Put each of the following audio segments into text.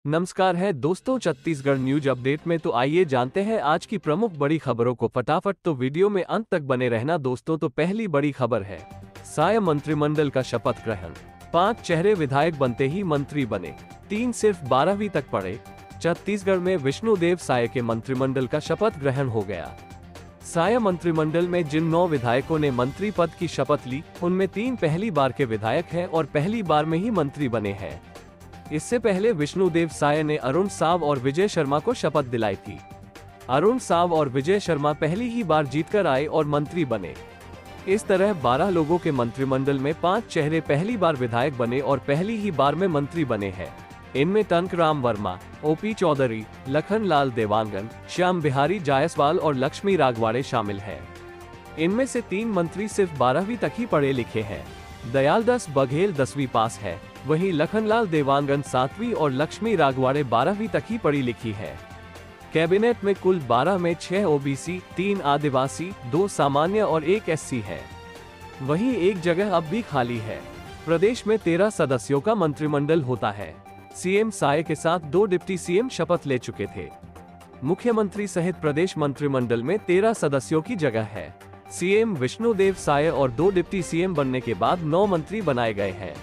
नमस्कार है दोस्तों, छत्तीसगढ़ न्यूज अपडेट में तो आइए जानते हैं आज की प्रमुख बड़ी खबरों को फटाफट। तो वीडियो में अंत तक बने रहना दोस्तों। तो पहली बड़ी खबर है साय मंत्रिमंडल का शपथ ग्रहण। 5 चेहरे विधायक बनते ही मंत्री बने, 3 सिर्फ 12वीं तक पढ़े। छत्तीसगढ़ में विष्णुदेव साय के मंत्रिमंडल का शपथ ग्रहण हो गया। साय मंत्रिमंडल में जिन 9 विधायकों ने मंत्री पद की शपथ ली, उनमें 3 पहली बार के विधायक हैं और पहली बार में ही मंत्री बने हैं। इससे पहले विष्णुदेव साय ने अरुण साव और विजय शर्मा को शपथ दिलाई थी। अरुण साव और विजय शर्मा पहली ही बार जीतकर आए और मंत्री बने। इस तरह 12 लोगों के मंत्रिमंडल में 5 चेहरे पहली बार विधायक बने और पहली ही बार में मंत्री बने हैं। इनमें टंकराम वर्मा, ओपी चौधरी, लखन लाल देवांगन, श्याम बिहारी जायसवाल और लक्ष्मी रागवाड़े शामिल हैं। इनमें से 3 मंत्री सिर्फ 12वीं तक ही पढ़े लिखे हैं। दयालदास बघेल 10वीं पास है, वहीं लखनलाल देवांगन 7वीं और लक्ष्मी रागवाड़े 12वीं तक ही पढ़ी लिखी है। कैबिनेट में कुल 12 में 6 ओबीसी, 3 आदिवासी, 2 सामान्य और 1 एससी है। वहीं एक जगह अब भी खाली है। प्रदेश में 13 सदस्यों का मंत्रिमंडल होता है। सीएम साय के साथ 2 डिप्टी सीएम शपथ ले चुके थे। मुख्यमंत्री सहित प्रदेश मंत्रिमंडल में 13 सदस्यों की जगह है। सीएम विष्णुदेव साय और 2 डिप्टी सीएम बनने के बाद 9 मंत्री बनाए गए हैं।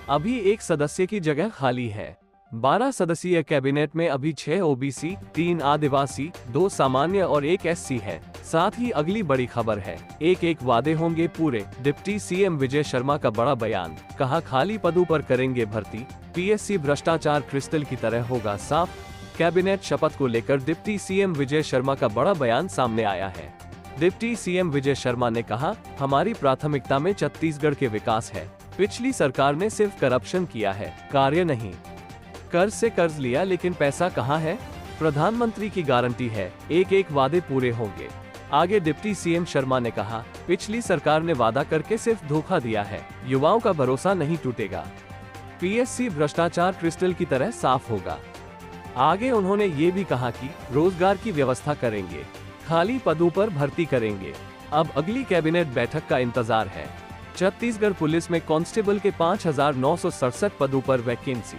अभी 1 सदस्य की जगह खाली है। 12 सदस्यीय कैबिनेट में अभी 6 ओबीसी, 3 आदिवासी, 2 सामान्य और 1 एससी है। साथ ही अगली बड़ी खबर है, एक वादे होंगे पूरे। डिप्टी सीएम विजय शर्मा का बड़ा बयान, कहा खाली पदों पर करेंगे भर्ती, पीएससी भ्रष्टाचार क्रिस्टल की तरह होगा साफ। कैबिनेट शपथ को लेकर डिप्टी सीएम विजय शर्मा का बड़ा बयान सामने आया है। डिप्टी सीएम विजय शर्मा ने कहा, हमारी प्राथमिकता में छत्तीसगढ़ के विकास है। पिछली सरकार ने सिर्फ करप्शन किया है, कार्य नहीं। कर्ज से कर्ज लिया लेकिन पैसा कहाँ है? प्रधानमंत्री की गारंटी है, एक वादे पूरे होंगे। आगे डिप्टी सीएम शर्मा ने कहा, पिछली सरकार ने वादा करके सिर्फ धोखा दिया है, युवाओं का भरोसा नहीं टूटेगा। पीएससी भ्रष्टाचार क्रिस्टल की तरह साफ होगा। आगे उन्होंने ये भी कहा कि रोजगार की व्यवस्था करेंगे, खाली पदों पर भर्ती करेंगे। अब अगली कैबिनेट बैठक का इंतजार है। छत्तीसगढ़ पुलिस में कांस्टेबल के 5,967 पदों पर वैकेंसी।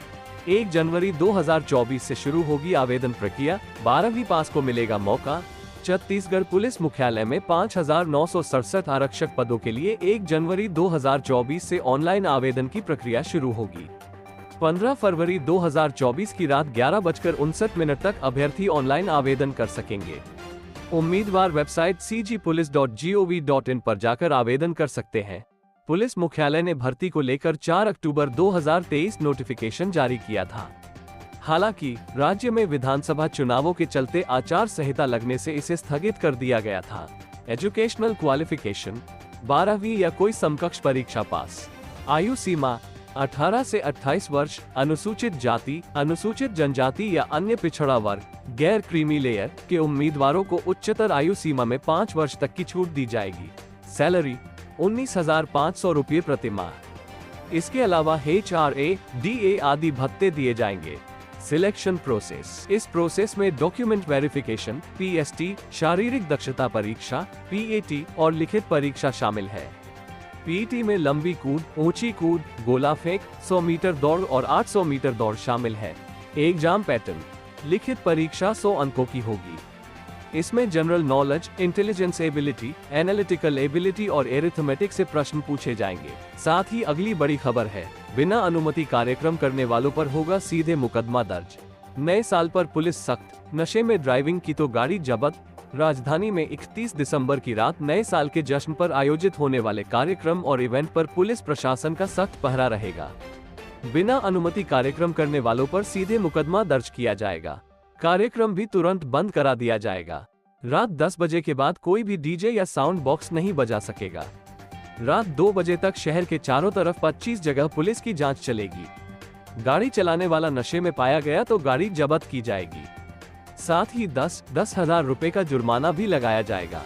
1 जनवरी 2024 से शुरू होगी आवेदन प्रक्रिया, 12वीं पास को मिलेगा मौका। छत्तीसगढ़ पुलिस मुख्यालय में 5,967 आरक्षक पदों के लिए 1 जनवरी 2024 से ऑनलाइन आवेदन की प्रक्रिया शुरू होगी। 15 फरवरी 2024 की रात 11:59 तक अभ्यर्थी ऑनलाइन आवेदन कर सकेंगे। उम्मीदवार वेबसाइट cgpolice.gov.in पर जाकर आवेदन कर सकते हैं। पुलिस मुख्यालय ने भर्ती को लेकर 4 अक्टूबर 2023 नोटिफिकेशन जारी किया था। हालांकि राज्य में विधानसभा चुनावों के चलते आचार संहिता लगने से इसे स्थगित कर दिया गया था। एजुकेशनल क्वालिफिकेशन 12वीं या कोई समकक्ष परीक्षा पास। आयु सीमा 18 से 28 वर्ष। अनुसूचित जाति, अनुसूचित जनजाति या अन्य पिछड़ा वर्ग, गैर क्रीमी लेयर के उम्मीदवारों को उच्चतर आयु सीमा में 5 वर्ष तक की छूट दी जाएगी। सैलरी 19,500 रुपये प्रति माह। इसके अलावा HRA, DA आदि भत्ते दिए जाएंगे। सिलेक्शन प्रोसेस, इस प्रोसेस में डॉक्यूमेंट वेरिफिकेशन, PST, शारीरिक दक्षता परीक्षा, PAT और लिखित परीक्षा शामिल है। PET में लंबी कूद, ऊंची कूद, गोला फेंक, 100 मीटर दौड़ और 800 मीटर दौड़ शामिल है। एग्जाम पैटर्न, लिखित परीक्षा 100 अंकों की होगी। इसमें general knowledge, intelligence ability, analytical ability और एरिथमेटिक से प्रश्न पूछे जाएंगे। साथ ही अगली बड़ी खबर है, बिना अनुमति कार्यक्रम करने वालों पर होगा सीधे मुकदमा दर्ज। नए साल पर पुलिस सख्त, नशे में ड्राइविंग की तो गाड़ी जब्त। राजधानी में 31 दिसंबर की रात नए साल के जश्न पर आयोजित होने वाले कार्यक्रम और इवेंट पर पुलिस प्रशासन का सख्त पहरा रहेगा। बिना अनुमति कार्यक्रम करने वालों पर सीधे मुकदमा दर्ज किया जाएगा। कार्यक्रम भी तुरंत बंद करा दिया जाएगा। रात 10 बजे के बाद कोई भी डीजे या साउंड बॉक्स नहीं बजा सकेगा। रात 2 बजे तक शहर के चारों तरफ 25 जगह पुलिस की जांच चलेगी। गाड़ी चलाने वाला नशे में पाया गया तो गाड़ी जब्त की जाएगी। साथ ही 10,000 रुपए का जुर्माना भी लगाया जाएगा।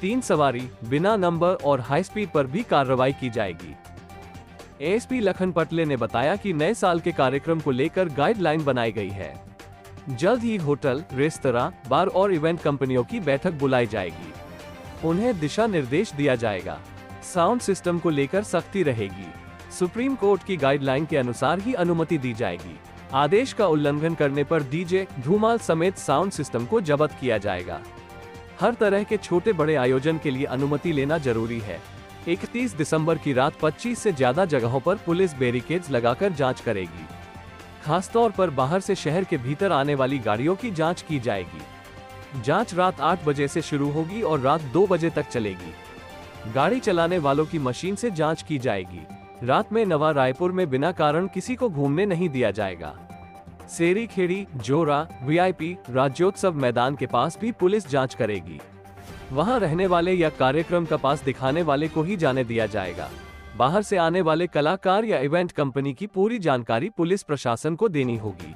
3 सवारी, बिना नंबर और हाई स्पीड पर भी कार्रवाई की जाएगी। एएसपी लखन पटले ने बताया कि नए साल के कार्यक्रम को लेकर गाइडलाइन बनाई गई है। जल्द ही होटल, रेस्तरां, बार और इवेंट कंपनियों की बैठक बुलाई जाएगी। उन्हें दिशा निर्देश दिया जाएगा। साउंड सिस्टम को लेकर सख्ती रहेगी। सुप्रीम कोर्ट की गाइडलाइन के अनुसार ही अनुमति दी जाएगी। आदेश का उल्लंघन करने पर डीजे, धूमाल समेत साउंड सिस्टम को जब्त किया जाएगा। हर तरह के छोटे बड़े आयोजन के लिए अनुमति लेना जरूरी है। 31 दिसंबर की रात 25 से ज्यादा जगहों पर पुलिस बैरिकेड्स लगाकर जांच करेगी। खासतौर पर बाहर से शहर के भीतर आने वाली गाड़ियों की जांच की जाएगी। जांच रात 8 बजे से शुरू होगी और रात 2 बजे तक चलेगी। गाड़ी चलाने वालों की मशीन से जांच की जाएगी। रात में नवा रायपुर में बिना कारण किसी को घूमने नहीं दिया जाएगा। सेरी खेड़ी, जोरा, वीआईपी, राज्योत्सव मैदान के पास भी पुलिस जांच करेगी। वहां रहने वाले या कार्यक्रम का पास दिखाने वाले को ही जाने दिया जाएगा। बाहर से आने वाले कलाकार या इवेंट कंपनी की पूरी जानकारी पुलिस प्रशासन को देनी होगी।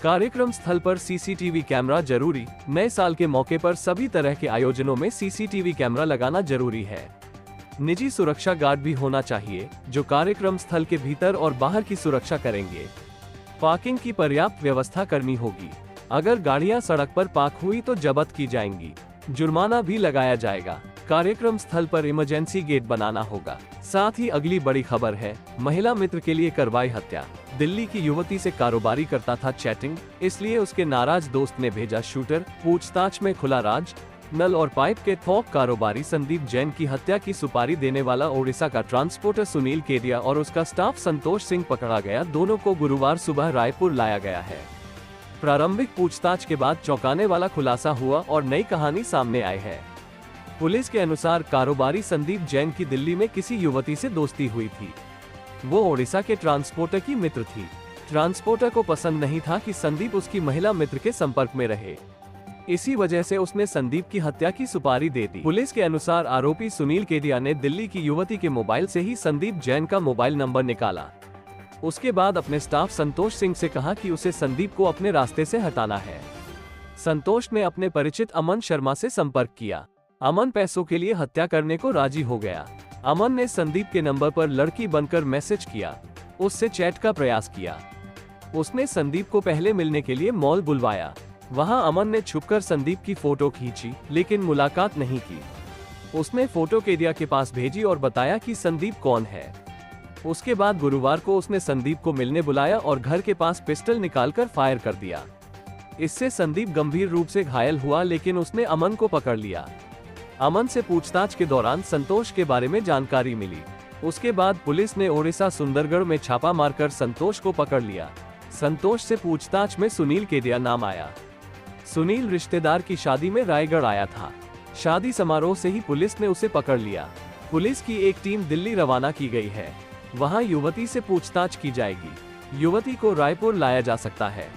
कार्यक्रम स्थल पर सीसीटीवी कैमरा जरूरी। नए साल के मौके पर सभी तरह के आयोजनों में सीसीटीवी कैमरा लगाना जरूरी है। निजी सुरक्षा गार्ड भी होना चाहिए, जो कार्यक्रम स्थल के भीतर और बाहर की सुरक्षा करेंगे। पार्किंग की पर्याप्त व्यवस्था करनी होगी। अगर गाड़ियां सड़क पर पार्क हुई तो जब्त की जाएंगी। जुर्माना भी लगाया जाएगा। कार्यक्रम स्थल पर इमरजेंसी गेट बनाना होगा। साथ ही अगली बड़ी खबर है, महिला मित्र के लिए करवाई हत्या। दिल्ली की युवती से कारोबारी करता था चैटिंग, इसलिए उसके नाराज दोस्त ने भेजा शूटर। पूछताछ में खुला राज। नल और पाइप के थोक कारोबारी संदीप जैन की हत्या की सुपारी देने वाला ओडिशा का ट्रांसपोर्टर सुनील केडिया और उसका स्टाफ संतोष सिंह पकड़ा गया। दोनों को गुरुवार सुबह रायपुर लाया गया है। प्रारंभिक पूछताछ के बाद चौंकाने वाला खुलासा हुआ और नई कहानी सामने आई है। पुलिस के अनुसार कारोबारी संदीप जैन की दिल्ली में किसी युवती से दोस्ती हुई थी। वो ओडिशा के ट्रांसपोर्टर की मित्र थी। ट्रांसपोर्टर को पसंद नहीं था कि संदीप उसकी महिला मित्र के संपर्क में रहे। इसी वजह से उसने संदीप की हत्या की सुपारी दे दी। पुलिस के अनुसार आरोपी सुनील केडिया ने दिल्ली की युवती के मोबाइल से ही संदीप जैन का मोबाइल नंबर निकाला। उसके बाद अपने स्टाफ संतोष सिंह से कहा कि उसे संदीप को अपने रास्ते से हटाना है। संतोष ने अपने परिचित अमन शर्मा से संपर्क किया। अमन पैसों के लिए हत्या करने को राजी हो गया। अमन ने संदीप के नंबर पर लड़की बनकर मैसेज किया, उससे चैट का प्रयास किया। उसने संदीप को पहले मिलने के लिए मॉल बुलवाया। वहां अमन ने छुपकर संदीप की फोटो खींची, लेकिन मुलाकात नहीं की। उसने फोटो केडिया के पास भेजी और बताया कि संदीप कौन है। उसके बाद गुरुवार को उसने संदीप को मिलने बुलाया और घर के पास पिस्टल निकालकर फायर कर दिया। इससे संदीप गंभीर रूप से घायल हुआ, लेकिन उसने अमन को पकड़ लिया। अमन से पूछताछ के दौरान संतोष के बारे में जानकारी मिली। उसके बाद पुलिस ने ओडिशा सुंदरगढ़ में छापा मारकर संतोष को पकड़ लिया। संतोष से पूछताछ में सुनील केडिया नाम आया। सुनील रिश्तेदार की शादी में रायगढ़ आया था। शादी समारोह से ही पुलिस ने उसे पकड़ लिया। पुलिस की एक टीम दिल्ली रवाना की गई है। वहां युवती से पूछताछ की जाएगी। युवती को रायपुर लाया जा सकता है।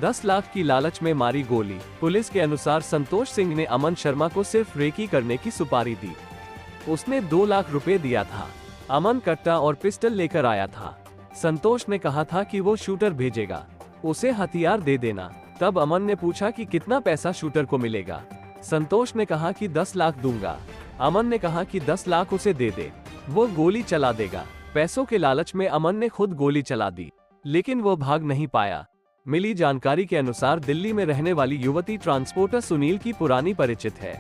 10 लाख की लालच में मारी गोली। पुलिस के अनुसार संतोष सिंह ने अमन शर्मा को सिर्फ रेकी करने की सुपारी दी। उसने 2 लाख रुपए दिया था। अमन कट्टा और पिस्टल लेकर आया था। संतोष ने कहा था कि वो शूटर भेजेगा, उसे हथियार दे देना। तब अमन ने पूछा कि कितना पैसा शूटर को मिलेगा। संतोष ने कहा कि 10 लाख दूंगा। अमन ने कहा कि 10 लाख उसे दे दे, वो गोली चला देगा। पैसों के लालच में अमन ने खुद गोली चला दी, लेकिन वो भाग नहीं पाया। मिली जानकारी के अनुसार दिल्ली में रहने वाली युवती ट्रांसपोर्टर सुनील की पुरानी परिचित है।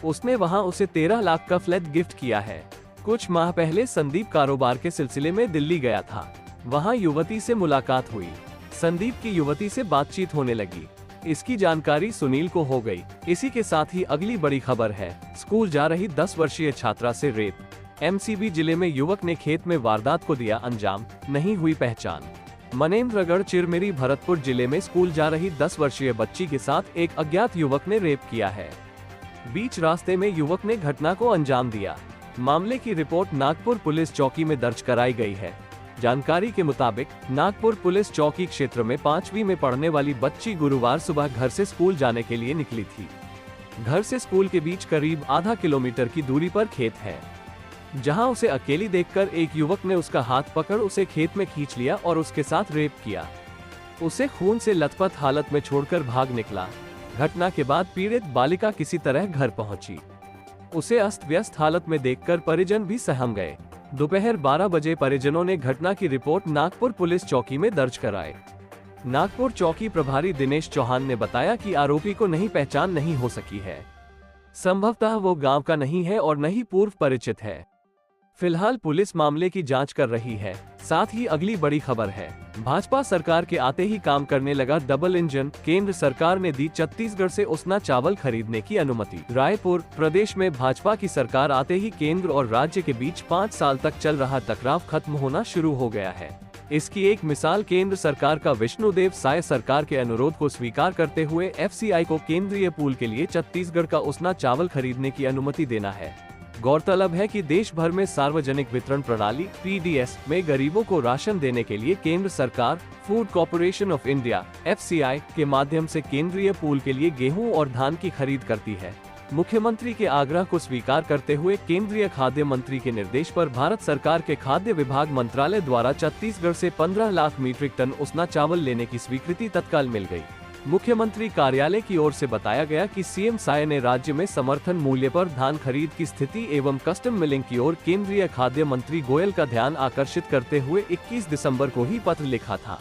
उसने वहां उसे 13 लाख का फ्लैट गिफ्ट किया है। कुछ माह पहले संदीप कारोबार के सिलसिले में दिल्ली गया था। वहां युवती से मुलाकात हुई। संदीप की युवती से बातचीत होने लगी। इसकी जानकारी सुनील को हो गई। इसी के साथ ही अगली बड़ी खबर है, स्कूल जा रही 10 वर्षीय छात्रा से रेप। एमसीबी जिले में युवक ने खेत में वारदात को दिया अंजाम, नहीं हुई पहचान। मनेंद्रगढ़ चिरमिरी भरतपुर जिले में स्कूल जा रही 10 वर्षीय बच्ची के साथ एक अज्ञात युवक ने रेप किया है। बीच रास्ते में युवक ने घटना को अंजाम दिया। मामले की रिपोर्ट नागपुर पुलिस चौकी में दर्ज कराई गई है। जानकारी के मुताबिक नागपुर पुलिस चौकी क्षेत्र में 5वीं में पढ़ने वाली बच्ची गुरुवार सुबह घर से स्कूल जाने के लिए निकली थी। घर से स्कूल के बीच करीब आधा किलोमीटर की दूरी पर खेत है, जहां उसे अकेली देखकर एक युवक ने उसका हाथ पकड़ उसे खेत में खींच लिया और उसके साथ रेप किया। उसे खून से लथपथ हालत में छोड़कर भाग निकला। घटना के बाद पीड़ित बालिका किसी तरह घर पहुंची। उसे अस्त व्यस्त हालत में देखकर परिजन भी सहम गए। दोपहर 12 बजे परिजनों ने घटना की रिपोर्ट नागपुर पुलिस चौकी में दर्ज कराई। नागपुर चौकी प्रभारी दिनेश चौहान ने बताया कि आरोपी को पहचान नहीं हो सकी है। संभवतः वो गांव का नहीं है और न ही पूर्व परिचित है। फिलहाल पुलिस मामले की जांच कर रही है। साथ ही अगली बड़ी खबर है, भाजपा सरकार के आते ही काम करने लगा डबल इंजन। केंद्र सरकार ने दी छत्तीसगढ़ से उसना चावल खरीदने की अनुमति। रायपुर प्रदेश में भाजपा की सरकार आते ही केंद्र और राज्य के बीच 5 साल तक चल रहा टकराव खत्म होना शुरू हो गया है। इसकी एक मिसाल केंद्र सरकार का विष्णुदेव साय सरकार के अनुरोध को स्वीकार करते हुए FCI को केंद्रीय पूल के लिए छत्तीसगढ़ का उसना चावल खरीदने की अनुमति देना है। गौरतलब है कि देश भर में सार्वजनिक वितरण प्रणाली PDS में गरीबों को राशन देने के लिए केंद्र सरकार food corporation of India FCI के माध्यम से केंद्रीय पूल के लिए गेहूं और धान की खरीद करती है। मुख्यमंत्री के आग्रह को स्वीकार करते हुए केंद्रीय खाद्य मंत्री के निर्देश पर भारत सरकार के खाद्य विभाग मंत्रालय द्वारा छत्तीसगढ़ से 15 लाख मीट्रिक टन उसना चावल लेने की स्वीकृति तत्काल मिल गई। मुख्यमंत्री कार्यालय की ओर से बताया गया कि CM साय ने राज्य में समर्थन मूल्य पर धान खरीद की स्थिति एवं कस्टम मिलिंग की ओर केंद्रीय खाद्य मंत्री गोयल का ध्यान आकर्षित करते हुए 21 दिसंबर को ही पत्र लिखा था।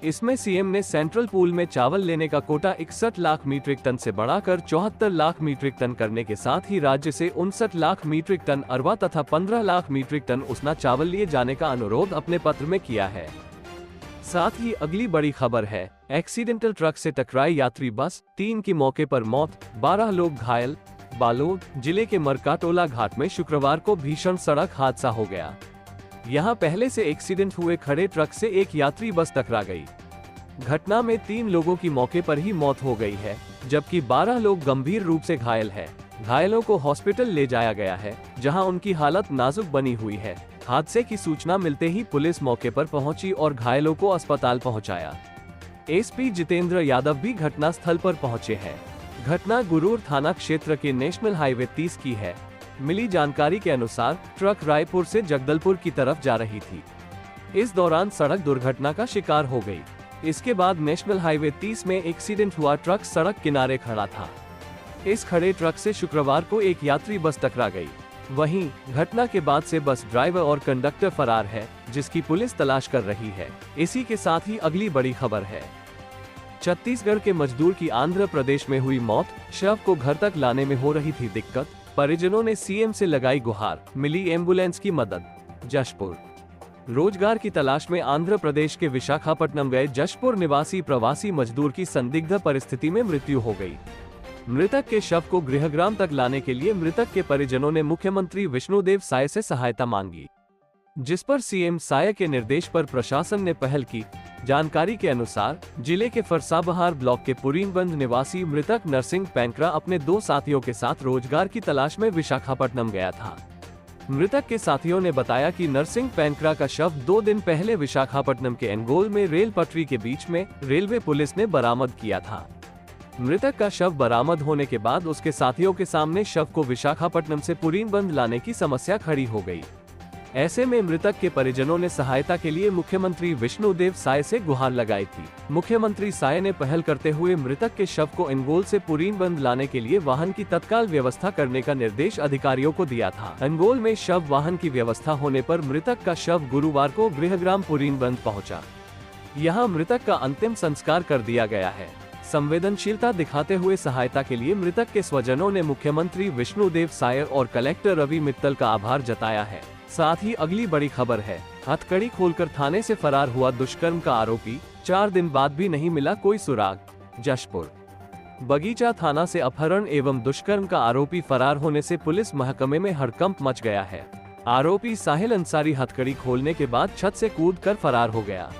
इसमें CM ने सेंट्रल पूल में चावल लेने का कोटा 61 लाख मीट्रिक टन से बढ़ाकर 74 लाख मीट्रिक टन करने के साथ ही राज्य से 59 लाख मीट्रिक टन अरवा तथा 15 लाख मीट्रिक टन उसना चावल लिए जाने का अनुरोध अपने पत्र में किया है। साथ ही अगली बड़ी खबर है, एक्सीडेंटल ट्रक से टकराई यात्री बस, 3 की मौके पर मौत, 12 लोग घायल। बालोद जिले के मरकाटोला घाट में शुक्रवार को भीषण सड़क हादसा हो गया। यहां पहले से एक्सीडेंट हुए खड़े ट्रक से एक यात्री बस टकरा गई। घटना में 3 लोगों की मौके पर ही मौत हो गई है, जबकि 12 लोग गंभीर रूप से घायल हैं। घायलों को हॉस्पिटल ले जाया गया है, जहां उनकी हालत नाजुक बनी हुई है। हादसे की सूचना मिलते ही पुलिस मौके पर पहुंची और घायलों को अस्पताल पहुंचाया। SP जितेंद्र यादव भी घटनास्थल पर पहुंचे हैं। घटना गुरूर थाना क्षेत्र के नेशनल हाईवे 30 की है। मिली जानकारी के अनुसार ट्रक रायपुर से जगदलपुर की तरफ जा रही थी। इस दौरान सड़क दुर्घटना का शिकार हो गई। इसके बाद नेशनल हाईवे 30 में एक्सीडेंट हुआ ट्रक सड़क किनारे खड़ा था। इस खड़े ट्रक से शुक्रवार को एक यात्री बस टकरा गई। वहीं घटना के बाद से बस ड्राइवर और कंडक्टर फरार है, जिसकी पुलिस तलाश कर रही है। इसी के साथ ही अगली बड़ी खबर है, छत्तीसगढ़ के मजदूर की आंध्र प्रदेश में हुई मौत, शव को घर तक लाने में हो रही थी दिक्कत। परिजनों ने CM से लगाई गुहार, मिली एम्बुलेंस की मदद। जशपुर रोजगार की तलाश में आंध्र प्रदेश के विशाखापट्टनम गए जशपुर निवासी प्रवासी मजदूर की संदिग्ध परिस्थिति में मृत्यु हो गई। मृतक के शव को गृहग्राम तक लाने के लिए मृतक के परिजनों ने मुख्यमंत्री विष्णुदेव साय से सहायता मांगी, जिस पर CM साय के निर्देश पर प्रशासन ने पहल की। जानकारी के अनुसार जिले के फरसाबहार ब्लॉक के पुरीनबंद निवासी मृतक नरसिंह पैंकरा अपने 2 साथियों के साथ रोजगार की तलाश में विशाखापट्टनम गया था। मृतक के साथियों ने बताया कि नरसिंह पैंकरा का शव 2 दिन पहले विशाखापट्टनम के एंगोल में रेल पटरी के बीच में रेलवे पुलिस ने बरामद किया था। मृतक का शव बरामद होने के बाद उसके साथियों के सामने शव को विशाखापट्टनम से पुरीनबंद लाने की समस्या खड़ी हो गई। ऐसे में मृतक के परिजनों ने सहायता के लिए मुख्यमंत्री विष्णुदेव साय से गुहार लगाई थी। मुख्यमंत्री साय ने पहल करते हुए मृतक के शव को एंगोल से पुरीनबंद लाने के लिए वाहन की तत्काल व्यवस्था करने का निर्देश अधिकारियों को दिया था। एंगोल में शव वाहन की व्यवस्था होने पर मृतक का शव गुरुवार को गृहग्राम पुरीनबंद पहुँचा। यहाँ मृतक का अंतिम संस्कार कर दिया गया है। संवेदनशीलता दिखाते हुए सहायता के लिए मृतक के स्वजनों ने मुख्यमंत्री विष्णुदेव साय और कलेक्टर रवि मित्तल का आभार जताया है। साथ ही अगली बड़ी खबर है, हथकड़ी खोलकर थाने से फरार हुआ दुष्कर्म का आरोपी, 4 दिन बाद भी नहीं मिला कोई सुराग। जशपुर बगीचा थाना से अपहरण एवं दुष्कर्म का आरोपी फरार होने से पुलिस महकमे में हड़कंप मच गया है। आरोपी साहिल अंसारी हथकड़ी खोलने के बाद छत से कूदकर फरार हो गया।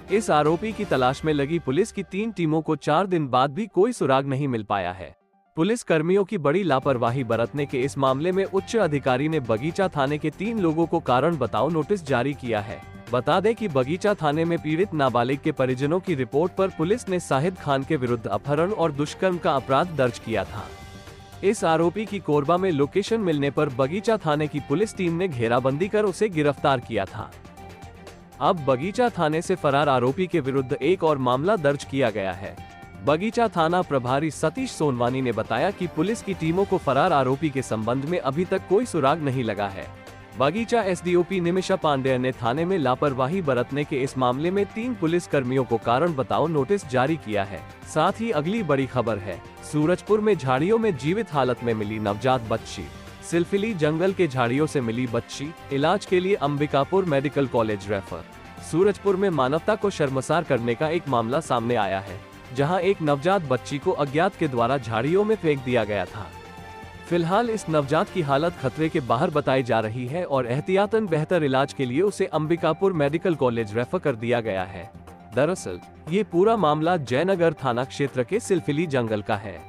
इस आरोपी की तलाश में लगी पुलिस की 3 टीमों को 4 दिन बाद भी कोई सुराग नहीं मिल पाया है। पुलिस कर्मियों की बड़ी लापरवाही बरतने के इस मामले में उच्च अधिकारी ने बगीचा थाने के 3 लोगों को कारण बताओ नोटिस जारी किया है। बता दें कि बगीचा थाने में पीड़ित नाबालिग के परिजनों की रिपोर्ट पर पुलिस ने साहिद खान के विरुद्ध अपहरण और दुष्कर्म का अपराध दर्ज किया था। इस आरोपी की कोरबा में लोकेशन मिलने पर बगीचा थाने की पुलिस टीम ने घेराबंदी कर उसे गिरफ्तार किया था। अब बगीचा थाने से फरार आरोपी के विरुद्ध एक और मामला दर्ज किया गया है। बगीचा थाना प्रभारी सतीश सोनवानी ने बताया कि पुलिस की टीमों को फरार आरोपी के संबंध में अभी तक कोई सुराग नहीं लगा है। बगीचा SDOP निमिषा पांडेय ने थाने में लापरवाही बरतने के इस मामले में 3 पुलिस कर्मियों को कारण बताओ नोटिस जारी किया है। साथ ही अगली बड़ी खबर है, सूरजपुर में झाड़ियों में जीवित हालत में मिली नवजात बच्ची। सिलफिली जंगल के झाड़ियों से मिली बच्ची, इलाज के लिए Ambikapur medical college refer. Surajpur में मानवता को शर्मसार करने का एक मामला सामने आया है, जहां एक नवजात बच्ची को अज्ञात के द्वारा झाड़ियों में फेंक दिया गया था। फिलहाल इस नवजात की हालत खतरे के बाहर बताई जा रही है और एहतियातन बेहतर इलाज के लिए उसे अंबिकापुर मेडिकल कॉलेज रेफर कर दिया गया है। दरअसल ये पूरा मामला जयनगर थाना क्षेत्र के सिलफिली जंगल का है,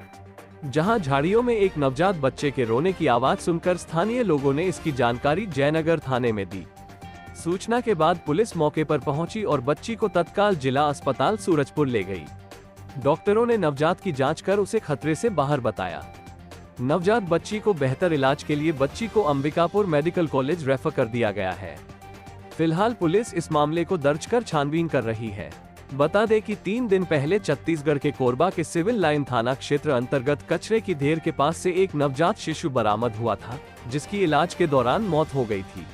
जहां झाड़ियों में एक नवजात बच्चे के रोने की आवाज सुनकर स्थानीय लोगों ने इसकी जानकारी जयनगर थाने में दी। सूचना के बाद पुलिस मौके पर पहुंची और बच्ची को तत्काल जिला अस्पताल सूरजपुर ले गई। डॉक्टरों ने नवजात की जांच कर उसे खतरे से बाहर बताया। नवजात बच्ची को बेहतर इलाज के लिए बच्ची को अंबिकापुर मेडिकल कॉलेज रेफर कर दिया गया है। फिलहाल पुलिस इस मामले को दर्ज कर छानबीन कर रही है। बता दें कि 3 दिन पहले छत्तीसगढ़ के कोरबा के सिविल लाइन थाना क्षेत्र अंतर्गत कचरे की ढेर के पास से एक नवजात शिशु बरामद हुआ था, जिसकी इलाज के दौरान मौत हो गई थी।